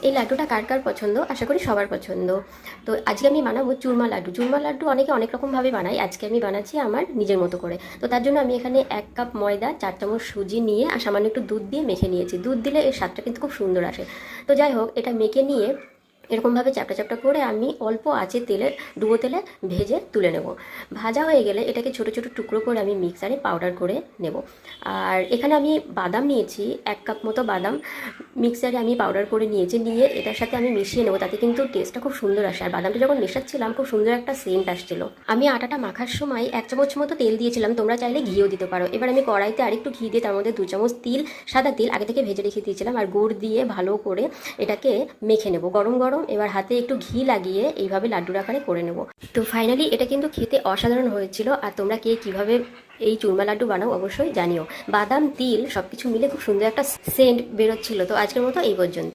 এই লাড্ডুটা কার কার পছন্দ? আশা করি সবার পছন্দ। তো আজকে আমি বানাবো চুরমা লাড্ডু। চুরমা লাড্ডু অনেকে অনেক রকমভাবে বানায়, আজকে আমি বানাচ্ছি আমার নিজের মতো করে। তো তার জন্য আমি এখানে 1 কাপ ময়দা, 4 চামচ সুজি নিয়ে আর সামান্য একটু দুধ দিয়ে মেখে নিয়েছি। দুধ দিলে এর স্বাদটা কিন্তু খুব সুন্দর আসে। তো যাই হোক, এটা মেখে নিয়ে এরকমভাবে চ্যাপটা চ্যাপটা করে আমি অল্প আঁচে তেলে, ডুবো তেলে ভেজে তুলে নেব। ভাজা হয়ে গেলে এটাকে ছোট ছোট টুকরো করে আমি মিক্সারে পাউডার করে নেব। আর এখানে আমি বাদাম নিয়েছি, 1 কাপ মতো বাদাম মিক্সারে আমি পাউডার করে নিয়েছি। নিয়ে এটার সাথে আমি মিশিয়ে নেবো, তাতে কিন্তু টেস্টটা খুব সুন্দর আসে। আর বাদামটা যখন মেশাচ্ছিলাম খুব সুন্দর একটা সেন্ট আসছিল। আমি আটাটা মাখার সময় 1 চামচ মতো তেল দিয়েছিলাম, তোমরা চাইলে ঘিও দিতে পারো। এবার আমি কড়াইতে আরেকটু ঘি দিয়ে তার মধ্যে 2 চামচ তিল, সাদা তিল আগে থেকে ভেজে রেখে দিয়েছিলাম, আর গুড় দিয়ে ভালো করে এটাকে মেখে নেব গরম গরম। এবার হাতে একটু ঘি লাগিয়ে এইভাবে লাড্ডুর আকারে করে নেব। তো ফাইনালি এটা কিন্তু খেতে অসাধারণ হয়েছিল। আর তোমরা কে কীভাবে এই চুরমা লাড্ডু বানাও অবশ্যই জানিও। বাদাম, তিল সব কিছু মিলে খুব সুন্দর একটা সেন্ট বেরোচ্ছিল। তো আজকের মতো এই পর্যন্ত।